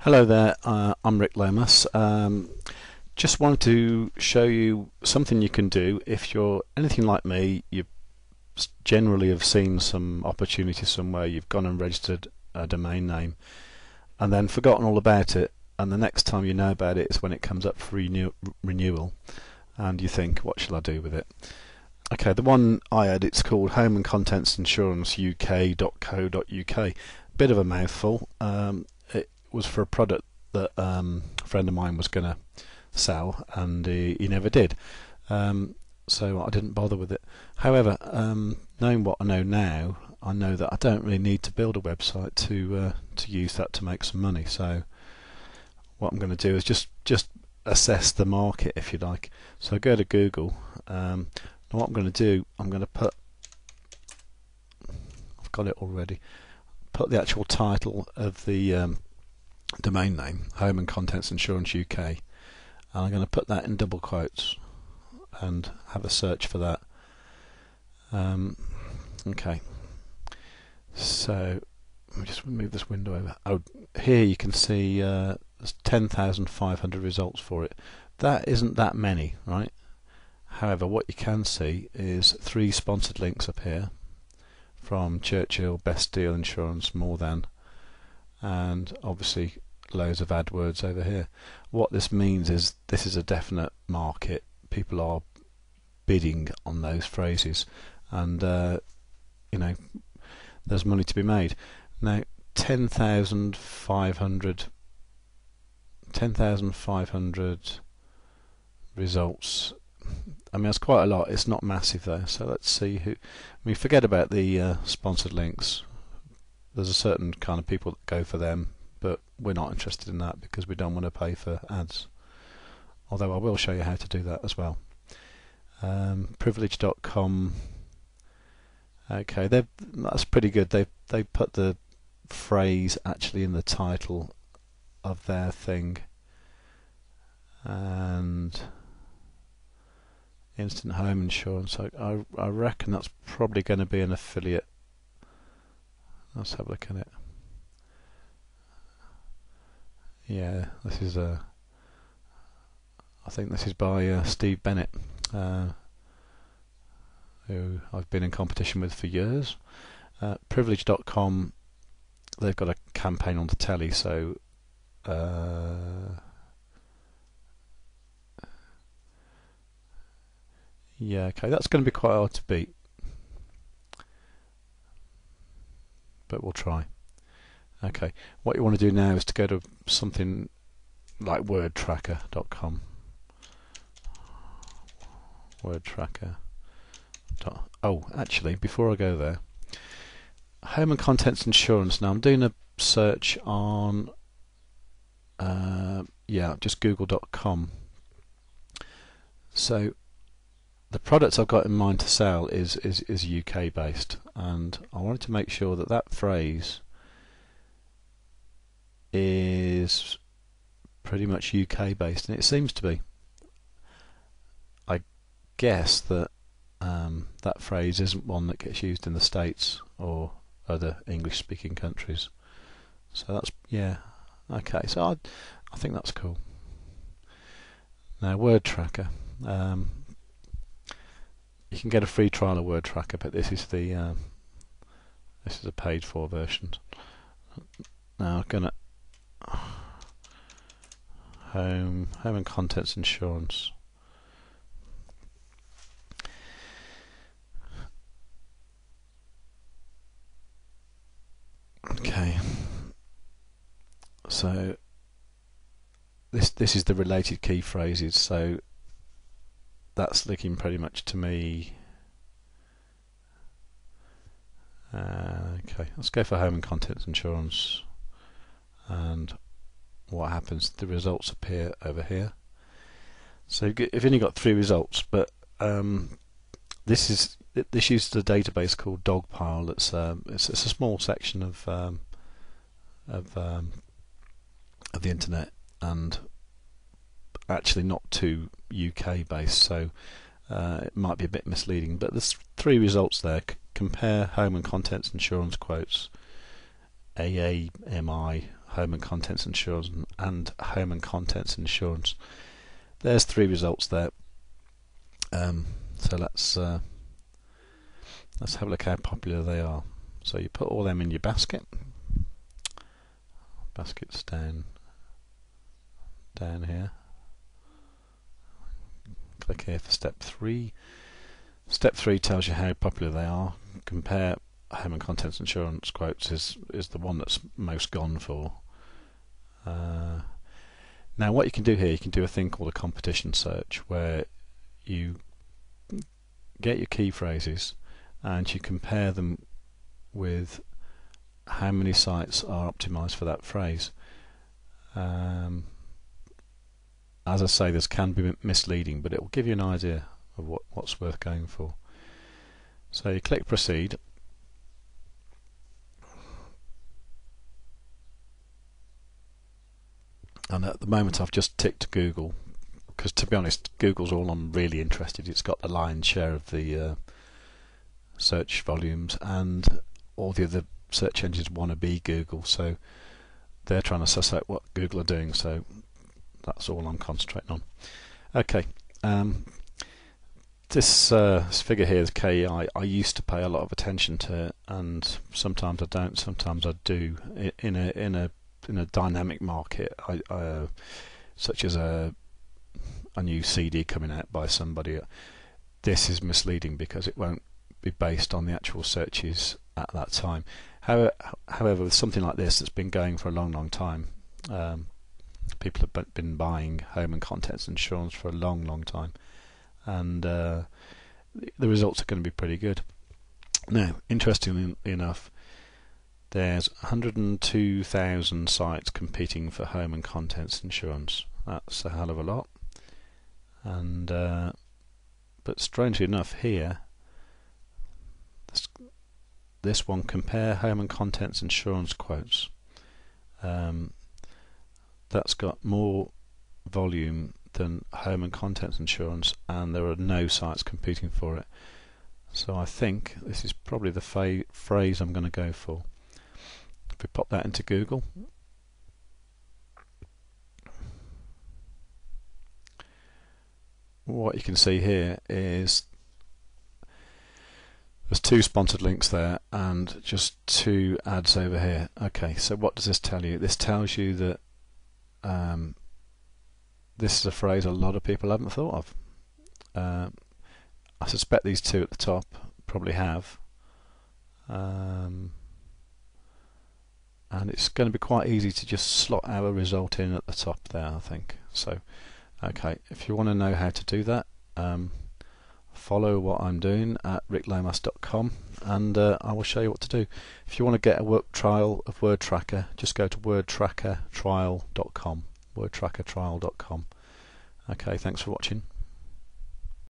Hello there, I'm Rick Lomas. Just wanted to show you something you can do if you're anything like me. You generally have seen some opportunity somewhere, you've gone and registered a domain name and then forgotten all about it, and the next time you know about it is when it comes up for renewal and you think, what shall I do with it? Okay, the one I had, it's called Home and Contents Insurance UK.co.uk. Bit of a mouthful. It was for a product that a friend of mine was going to sell, and he never did. So I didn't bother with it. However, knowing what I know now, I know that I don't really need to build a website to use that to make some money. So what I'm going to do is just assess the market, if you like. So go to Google. And what I'm going to do, I'm going to put, I've got it already, put the actual title of the domain name, Home and Contents Insurance UK, and I'm going to put that in double quotes and have a search for that. Okay, so let me just move this window over. Oh, here you can see there's 10,500 results for it. That isn't that many, right? However, what you can see is 3 sponsored links up here from Churchill, Best Deal Insurance, More Than, and obviously loads of AdWords over here. What this means is this is a definite market. People are bidding on those phrases, and you know, there's money to be made. Now 10,500 results. I mean, that's quite a lot. It's not massive though. So let's see who. I mean, forget about the sponsored links. There's a certain kind of people that go for them, but we're not interested in that because we don't want to pay for ads. Although I will show you how to do that as well. Privilege.com. Okay, that's pretty good. They put the phrase actually in the title of their thing. And Instant Home Insurance. I reckon that's probably going to be an affiliate. Let's have a look at it. Yeah, this is I think this is by Steve Bennett, who I've been in competition with for years. Privilege.com, they've got a campaign on the telly, so yeah, okay, that's going to be quite hard to beat, but we'll try. Okay, what you want to do now is to go to something like Wordtracker.com. Wordtracker. Oh, actually, before I go there, Home and Contents Insurance. Now I'm doing a search on just google.com. So the products I've got in mind to sell is UK based, and I wanted to make sure that that phrase is pretty much UK based, and it seems to be. I guess that that phrase isn't one that gets used in the States or other English speaking countries, so that's, yeah, okay, so I think that's cool. Now Wordtracker, you can get a free trial of Wordtracker, but this is a paid for version. Now I'm gonna Home and Contents Insurance. Okay, so this is the related key phrases, so that's looking pretty much to me. Okay, let's go for Home and Contents Insurance, and what happens, the results appear over here. So you've only got 3 results, but this uses a database called Dogpile. It's a small section of the internet, and actually not too UK based, so it might be a bit misleading, but there's 3 results there. Compare Home and Contents Insurance quotes, AAMI home and contents insurance and home and contents insurance. There's 3 results there. So let's have a look how popular they are. So you put all them in your basket. Basket's down here. Click here for step 3. Step 3 tells you how popular they are. Compare home and contents insurance quotes is the one that's most gone for. Now what you can do here, you can do a thing called a competition search, where you get your key phrases and you compare them with how many sites are optimized for that phrase. As I say, this can be misleading, but it will give you an idea of what's worth going for. So you click proceed, and at the moment I've just ticked Google, because to be honest, Google's all I'm really interested in. It's got the lion's share of the search volumes, and all the other search engines want to be Google, so they're trying to suss out what Google are doing, so that's all I'm concentrating on. Okay, this figure here is KEI. I used to pay a lot of attention to it, and sometimes I don't, sometimes I do. In a dynamic market, such as a new CD coming out by somebody, this is misleading because it won't be based on the actual searches at that time. However, with something like this that's been going for a long time, people have been buying home and contents insurance for a long time, and the results are going to be pretty good. Now, interestingly enough, there's 102,000 sites competing for home and contents insurance. That's a hell of a lot. And but strangely enough, here, this one, compare home and contents insurance quotes, that's got more volume than home and contents insurance, and there are no sites competing for it. So I think this is probably the phrase I'm going to go for. If we pop that into Google, what you can see here is there's 2 sponsored links there and just 2 ads over here. Okay, so what does this tell you? This tells you that this is a phrase a lot of people haven't thought of. I suspect these 2 at the top probably have. And it's going to be quite easy to just slot our result in at the top there, I think. So, okay, if you want to know how to do that, follow what I'm doing at ricklomas.com, and I will show you what to do. If you want to get a work trial of Wordtracker, just go to wordtrackertrial.com. Wordtrackertrial.com. Okay, thanks for watching.